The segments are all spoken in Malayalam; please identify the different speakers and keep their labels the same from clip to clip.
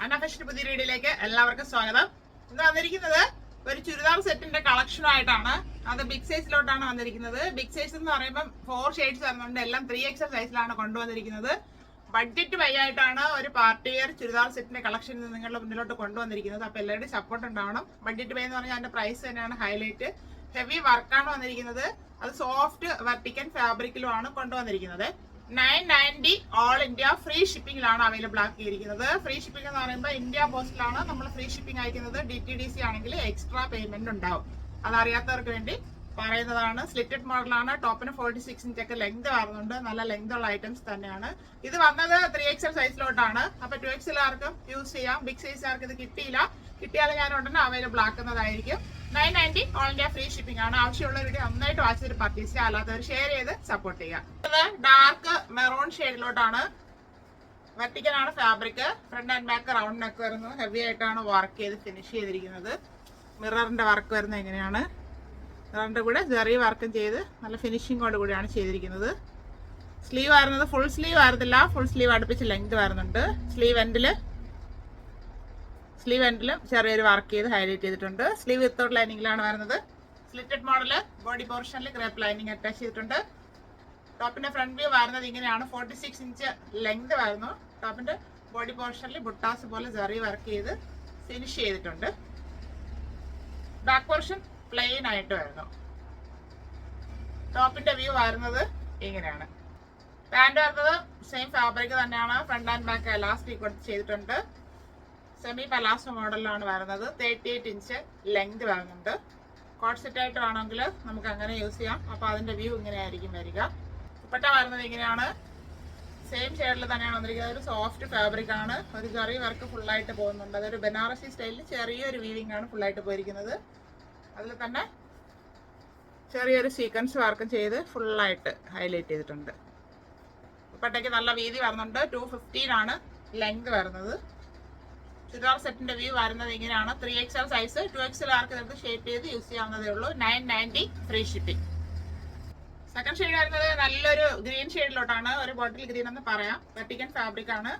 Speaker 1: അനഫെഷൻ പുതിയ വീഡിയോയിലേക്ക് എല്ലാവർക്കും സ്വാഗതം. ഇന്ന് വന്നിരിക്കുന്നത് ഒരു ചുരിദാർ സെറ്റിന്റെ കളക്ഷനുമായിട്ടാണ്. അത് ബിഗ് സൈസിലോട്ടാണ് വന്നിരിക്കുന്നത്. ബിഗ് സൈസ് എന്ന് പറയുമ്പോൾ 4 ഷെയ്ഡ്സ് വരുന്നുണ്ട്. എല്ലാം 3XL സൈസിലാണ് കൊണ്ടുവന്നിരിക്കുന്നത്. ബഡ്ജറ്റ് വൈയായിട്ടാണ് ഒരു പാർട്ടി വെയർ ചുരിദാർ സെറ്റിന്റെ കളക്ഷൻ നിങ്ങളുടെ മുന്നിലോട്ട് കൊണ്ടുവന്നിരിക്കുന്നത്. അപ്പൊ എല്ലാവരുടെയും സപ്പോർട്ട് ഉണ്ടാവണം. ബഡ്ജറ്റ് വൈ എന്ന് പറഞ്ഞാൽ അതിന്റെ പ്രൈസ് തന്നെയാണ് ഹൈലൈറ്റ്. ഹെവി വർക്കാണ് വന്നിരിക്കുന്നത്. അത് സോഫ്റ്റ് വെർട്ടിക്കൻ ഫാബ്രിക്കിലുമാണ് കൊണ്ടുവന്നിരിക്കുന്നത്. 990 ഓൾ ഇന്ത്യ ഫ്രീ ഷിപ്പിംഗിലാണ് അവൈലബിൾ ആക്കിയിരിക്കുന്നത്. ഫ്രീ ഷിപ്പിംഗ് എന്ന് പറയുമ്പോൾ ഇന്ത്യ പോസ്റ്റിലാണ് നമ്മൾ ഫ്രീ ഷിപ്പിംഗ് അയക്കുന്നത്. DTDC ആണെങ്കിൽ എക്സ്ട്രാ പേയ്മെന്റ് ഉണ്ടാവും. അതറിയാത്തവർക്ക് വേണ്ടി പറയുന്നതാണ്. സ്ലിറ്റഡ് മോഡലാണ്. ടോപ്പിന് 46 ഇഞ്ചൊക്കെ ലെങ്ത് വരുന്നുണ്ട്. നല്ല ലെങ്ത് ഉള്ള ഐറ്റംസ് തന്നെയാണ്. ഇത് വന്നത് 3XL സൈസിലോട്ടാണ്. അപ്പൊ 2XL ആർക്കും യൂസ് ചെയ്യാം. ബിഗ് സൈസ് ആർക്കും ഇത് കിട്ടിയില്ല. കിട്ടിയാൽ ഞാൻ ഉടനെ അവൈലബിൾ ആക്കുന്നതായിരിക്കും. 990 ഓൾ ഇന്ത്യ ഫ്രീ ഷിപ്പിംഗ് ആണ്. ആവശ്യമുള്ള വീഡിയോ നന്നായിട്ട് വാച്ച് ചെയ്ത് പർച്ചേസ് ചെയ്യുക. അല്ലാത്തവർ ഷെയർ ചെയ്ത് സപ്പോർട്ട് ചെയ്യുക. ഇത് ഡാർക്ക് മെറൂൺ ഷെയ്ഡിലോട്ടാണ്. വെർട്ടിക്കൽ ആണ് fabric. Front and back round neck വരുന്നു. ഹെവി ആയിട്ടാണ് വർക്ക് ചെയ്ത് ഫിനിഷ് ചെയ്തിരിക്കുന്നത്. മിററിന്റെ വർക്ക് വരുന്നത് എങ്ങനെയാണ്? മിററിന്റെ കൂടെ ജെറി വർക്കും ചെയ്ത് നല്ല ഫിനിഷിങ്ങോട് കൂടിയാണ് ചെയ്തിരിക്കുന്നത്. സ്ലീവ് വരുന്നത് ഫുൾ സ്ലീവ് ആയിരുന്നില്ല. ഫുൾ സ്ലീവ് അടുപ്പിച്ച് ലെങ്ത് വരുന്നുണ്ട്. സ്ലീവ് എൻഡിലും ചെറിയൊരു വർക്ക് ചെയ്ത് ഹൈലൈറ്റ് ചെയ്തിട്ടുണ്ട്. സ്ലീവ് വിത്തൗട്ട് ലൈനിങ്ങിലാണ് വരുന്നത്. Slitted model. ബോഡി പോർഷനിൽ ക്രേപ്പ് ലൈനിങ് അറ്റാച്ച് ചെയ്തിട്ടുണ്ട്. ടോപ്പിന്റെ ഫ്രണ്ട് വ്യൂ വരുന്നത് ഇങ്ങനെയാണ്. 46 ഇഞ്ച് ലെങ്ത് വരുന്നു. ടോപ്പിന്റെ ബോഡി പോർഷനിൽ ബുട്ടാസ് പോലെ ജെറി വർക്ക് ചെയ്ത് ഫിനിഷ് ചെയ്തിട്ടുണ്ട്. ബാക്ക് പോർഷൻ പ്ലെയിൻ ആയിട്ട് വരുന്നു. ടോപ്പിന്റെ വ്യൂ വരുന്നത് ഇങ്ങനെയാണ്. പാന്റ് വരുന്നത് സെയിം ഫാബ്രിക് തന്നെയാണ്. ഫ്രണ്ട് ആൻഡ് ബാക്ക് എലാസ്റ്റിക് കൊടുത്ത് ചെയ്തിട്ടുണ്ട്. സെമി പലാസോ മോഡലിലാണ് വരുന്നത്. 38 ഇഞ്ച് ലെങ്ത് വരുന്നുണ്ട്. കോട്ട് സെറ്റ് ആയിട്ട് വേണമെങ്കിൽ നമുക്ക് അങ്ങനെ യൂസ് ചെയ്യാം. അപ്പോൾ അതിന്റെ വ്യൂ ഇങ്ങനെയായിരിക്കും വരിക. ദുപ്പട്ട വരുന്നത് ഇങ്ങനെയാണ്. സെയിം ഷെയ്ഡിൽ തന്നെയാണ് വന്നിരിക്കുന്നത്. ഒരു സോഫ്റ്റ് ഫാബ്രിക് ആണ്. ഒരു ചെറിയ വർക്ക് ഫുള്ളായിട്ട് പോകുന്നുണ്ട്. അതൊരു ബനാറസി സ്റ്റൈലിൽ ചെറിയൊരു വീവിംഗ് ആണ് ഫുള്ളായിട്ട് പോയിരിക്കുന്നത്. അതിൽ തന്നെ ചെറിയൊരു സീക്വൻസ് വർക്കും ചെയ്ത് ഫുള്ളായിട്ട് ഹൈലൈറ്റ് ചെയ്തിട്ടുണ്ട്. ദുപ്പട്ടയ്ക്ക് നല്ല വീതി വരുന്നുണ്ട്. 215 ആണ് ലെങ്ത് വരുന്നത്. ചുരിദാർ സെറ്റിന്റെ വ്യൂ വരുന്നത് ഇങ്ങനെയാണ്. 3XL size. 2XL ആർക്ക് നിങ്ങൾക്ക് ഷേപ്പ് ചെയ്ത് യൂസ് ചെയ്യാവുന്നതേ ഉള്ളൂ. 990 ഫ്രീ ഷിപ്പിംഗ്. സെക്കൻഡ് ഷെയ്ഡ് വരുന്നത് നല്ലൊരു ഗ്രീൻ ഷെയ്ഡിലോട്ടാണ്. ഒരു ബോട്ടിൽ ഗ്രീൻ എന്ന് പറയാം. വെർട്ടിക്കൻ ഫാബ്രിക് ആണ്.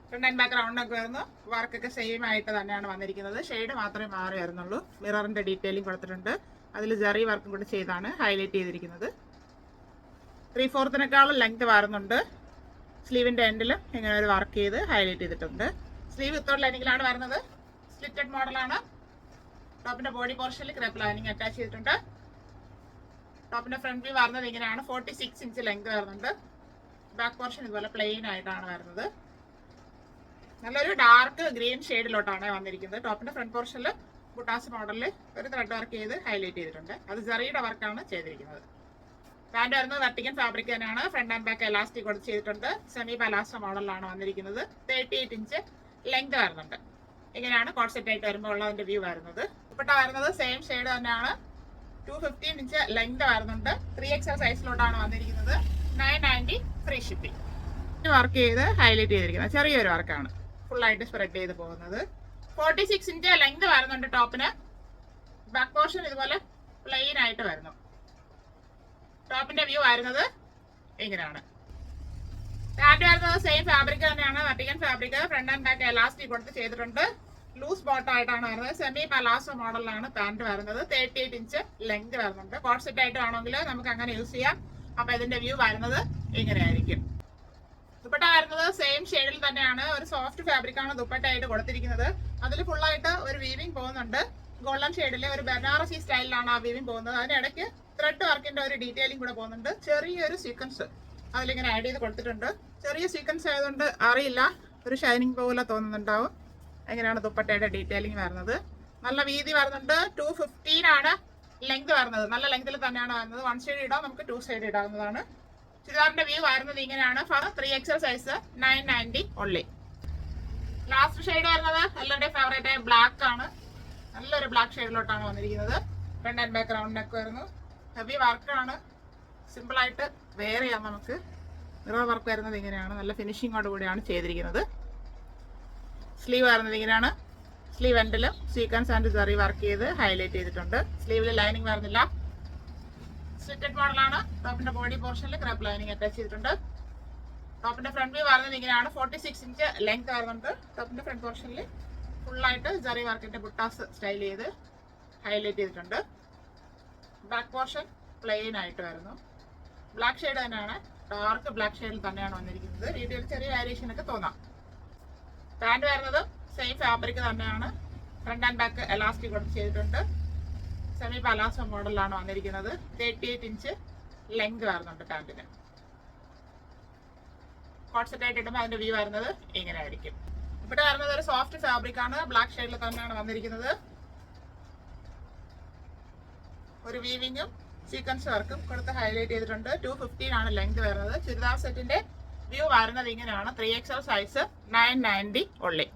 Speaker 1: ഫ്രണ്ട് ആൻഡ് ബാക്ക് റൗണ്ട് ഒക്കെ വരുന്നു. വർക്കൊക്കെ സെയിം ആയിട്ട് തന്നെയാണ് വന്നിരിക്കുന്നത്. ഷെയ്ഡ് മാത്രമേ മാറി വരുന്നുള്ളൂ. മിററിന്റെ ഡീറ്റെയിലിംഗ് കൊടുത്തിട്ടുണ്ട്. അതിൽ ജെറി വർക്കും കൂടി ചെയ്താണ് ഹൈലൈറ്റ് ചെയ്തിരിക്കുന്നത്. 3/4 ലെങ്ത് വരുന്നുണ്ട്. സ്ലീവിന്റെ എൻഡിലും ഇങ്ങനെ ഒരു വർക്ക് ചെയ്ത് ഹൈലൈറ്റ് ചെയ്തിട്ടുണ്ട്. സ്ലീവ് വിത്തൗട്ട് ലൈനിങ്ങിലാണ് വരുന്നത്. സ്ലിറ്റഡ് മോഡലാണ്. ടോപ്പിന്റെ ബോഡി പോർഷനിൽ ക്രേപ്പ് ലൈനിങ് അറ്റാച്ച് ചെയ്തിട്ടുണ്ട്. ടോപ്പിന്റെ ഫ്രണ്ട് വ്യൂ വരുന്നത് ഇങ്ങനെയാണ്. 46 ഇഞ്ച് ലെങ്ത് വരുന്നുണ്ട്. ബാക്ക് പോർഷൻ ഇതുപോലെ പ്ലെയിൻ ആയിട്ടാണ് വരുന്നത്. നല്ലൊരു ഡാർക്ക് ഗ്രീൻ ഷെയ്ഡിലോട്ടാണ് വന്നിരിക്കുന്നത്. ടോപ്പിന്റെ ഫ്രണ്ട് പോർഷനിൽ ബുട്ടാസ് മോഡലിൽ ഒരു ത്രെഡ് വർക്ക് ചെയ്ത് ഹൈലൈറ്റ് ചെയ്തിട്ടുണ്ട്. അത് ജെറിയുടെ വർക്കാണ് ചെയ്തിരിക്കുന്നത്. പാന്റ് വരുന്നത് വെർട്ടിക്കൻ ഫാബ്രിക് തന്നെയാണ്. ഫ്രണ്ട് ആൻഡ് ബാക്ക് എലാസ്റ്റിക് കൊടുത്ത് ചെയ്തിട്ടുണ്ട്. സെമി പലാസോ മോഡലിലാണ് വന്നിരിക്കുന്നത്. 38 ഇഞ്ച് ലെങ്ത് വരുന്നുണ്ട്. ഇങ്ങനെയാണ് കോട്ട് സെറ്റ് ആയിട്ട് വരുമ്പോൾ ഉള്ളതിന്റെ വ്യൂ വരുന്നത്. ദുപ്പട്ട വരുന്നത് സെയിം ഷെയ്ഡ് തന്നെയാണ്. 215 ഇഞ്ച് ലെങ്ത് വരുന്നുണ്ട്. 3XL സൈസിലോട്ടാണ് വന്നിരിക്കുന്നത്. 990 ഫ്രീ ഷിപ്പിംഗ്. വർക്ക് ചെയ്ത് ഹൈലൈറ്റ് ചെയ്തിരിക്കുന്നത് ചെറിയൊരു വർക്കാണ്. ഫുള്ളായിട്ട് സ്പ്രെഡ് ചെയ്ത് പോകുന്നത്. 46 ഇഞ്ച് ലെങ്ത് വരുന്നുണ്ട് ടോപ്പിന്. ബാക്ക് പോർഷൻ ഇതുപോലെ പ്ലെയിൻ ആയിട്ട് വരുന്നു. ടോപ്പിന്റെ വ്യൂ വരുന്നത് ഇങ്ങനെയാണ്. പാന്റ് വരുന്നത് സെയിം ഫാബ്രിക് തന്നെയാണ്. വെർട്ടിക്കൻ fabric. Front and back elastic കൊടുത്ത് ചെയ്തിട്ടുണ്ട്. ലൂസ് ബോട്ടം ആയിട്ടാണ് വരുന്നത്. സെമി പലാസോ മോഡലിലാണ് പാന്റ് വരുന്നത്. 38 ഇഞ്ച് ലെങ്ത് വരുന്നുണ്ട്. കോട്ട് സെറ്റ് ആയിട്ട് വേണമെങ്കിൽ നമുക്ക് അങ്ങനെ യൂസ് ചെയ്യാം. അപ്പൊ ഇതിന്റെ വ്യൂ വരുന്നത് ഇങ്ങനെയായിരിക്കും. ദുപ്പട്ട വരുന്നത് സെയിം ഷെയ്ഡിൽ തന്നെയാണ്. ഒരു സോഫ്റ്റ് ഫാബ്രിക് ആണ് ദുപ്പട്ട ആയിട്ട് കൊടുത്തിരിക്കുന്നത്. അതിൽ ഫുള്ളായിട്ട് ഒരു വീവിംഗ് പോകുന്നുണ്ട്. ഗോൾഡൻ ഷെയ്ഡിലെ ഒരു ബനാറസി സ്റ്റൈലിലാണ് ആ വീവിംഗ് പോകുന്നത്. അതിനിടയ്ക്ക് ത്രെഡ് വർക്കിന്റെ ഒരു ഡീറ്റെയിലിംഗ് കൂടെ പോകുന്നുണ്ട്. ചെറിയൊരു സീക്വൻസ് അതിലിങ്ങനെ ആഡ് ചെയ്ത് കൊടുത്തിട്ടുണ്ട്. ചെറിയ സീക്വൻസ് ആയതുകൊണ്ട് അറിയില്ല, ഒരു ഷൈനിങ് പോലെ തോന്നുന്നുണ്ടാവും. എങ്ങനെയാണ് ദുപ്പട്ടയുടെ ഡീറ്റെയിലിംഗ് വരുന്നത്. നല്ല വീതി വരുന്നുണ്ട്. 215 ആണ് ലെങ്ത് വരുന്നത്. നല്ല ലെങ്തിൽ തന്നെയാണ് വരുന്നത്. 1 സൈഡ് ഇടാം, നമുക്ക് 2 സൈഡ് ഇടാവുന്നതാണ്. ചുരിദാറിന്റെ വ്യൂ വരുന്നത് ഇങ്ങനെയാണ്. 3XL size. 990 only. Last shade വരുന്നത് എല്ലാവരുടെയും ഫേവറേറ്റ് ആയ ബ്ലാക്ക് ആണ്. നല്ലൊരു ബ്ലാക്ക് ഷെയ്ഡിലോട്ടാണ് വന്നിരിക്കുന്നത്. Front and back round neck വരുന്നു. ഹെവി വർക്കാണ്. സിമ്പിൾ ആയിട്ട് വെയർ ചെയ്യാം നമുക്ക്. മിറർ വർക്ക് വരുന്നത് ഇങ്ങനെയാണ്. നല്ല ഫിനിഷിങ്ങോട് കൂടിയാണ് ചെയ്തിരിക്കുന്നത്. സ്ലീവ് വരുന്നത് ഇങ്ങനെയാണ്. സ്ലീവ് എൻഡിലും സീക്വൻസ് ആൻഡ് ജെറി വർക്ക് ചെയ്ത് ഹൈലൈറ്റ് ചെയ്തിട്ടുണ്ട്. സ്ലീവിൽ ലൈനിങ് വരുന്നില്ല. സ്ലിറ്റഡ് മോഡലാണ്. ടോപ്പിന്റെ ബോഡി പോർഷനിൽ ക്രേപ്പ് ലൈനിങ് അറ്റാച്ച് ചെയ്തിട്ടുണ്ട്. ടോപ്പിന്റെ ഫ്രണ്ട് വ്യൂ വരുന്നത് ഇങ്ങനെയാണ്. 46 ഇഞ്ച് ലെങ്ത് വരുന്നുണ്ട്. ടോപ്പിന്റെ ഫ്രണ്ട് പോർഷനിൽ ഫുള്ളായിട്ട് ജറി വർക്കിന്റെ ബുട്ടാസ് സ്റ്റൈൽ ചെയ്ത് ഹൈലൈറ്റ് ചെയ്തിട്ടുണ്ട്. ബാക്ക് പോർഷൻ പ്ലെയിൻ ആയിട്ട് വരുന്നു. ബ്ലാക്ക് ഷെയ്ഡ് തന്നെയാണ്, ഡാർക്ക് ബ്ലാക്ക് ഷെയ്ഡിൽ തന്നെയാണ് വന്നിരിക്കുന്നത്. വീഡിയോയിൽ ചെറിയ വേരിയേഷൻ ഒക്കെ തോന്നാം. പാൻറ് വരുന്നത് സെയിം ഫാബ്രിക് തന്നെയാണ്. ഫ്രണ്ട് ആൻഡ് ബാക്ക് എലാസ്റ്റിക് കൊടുത്ത് ചെയ്തിട്ടുണ്ട്. സെമി പലാസോ മോഡലാണ് വന്നിരിക്കുന്നത്. 38 ഇഞ്ച് ലെങ്ത് വരുന്നുണ്ട് പാൻറ്റിന്. കോട്ട് സെറ്റ് ആയിട്ട് ഇടുമ്പോൾ അതിന്റെ വ്യൂ വരുന്നത് ഇങ്ങനെ ആയിരിക്കും. ഇവിടെ വരുന്നത് ഒരു സോഫ്റ്റ് ഫാബ്രിക് ആണ്. ബ്ലാക്ക് ഷെയ്ഡിൽ തന്നെയാണ് വന്നിരിക്കുന്നത്. ഒരു വീവിങ്ങും സീക്വൻസ് വർക്കും കൊടുത്ത് ഹൈലൈറ്റ് ചെയ്തിട്ടുണ്ട്. 215 ആണ് ലെങ്ത് വരുന്നത്. ചുരിദാർ സെറ്റിന്റെ വ്യൂ വരുന്നത് ഇങ്ങനെയാണ്. 3XL സൈസ് 990 ഉള്ളി.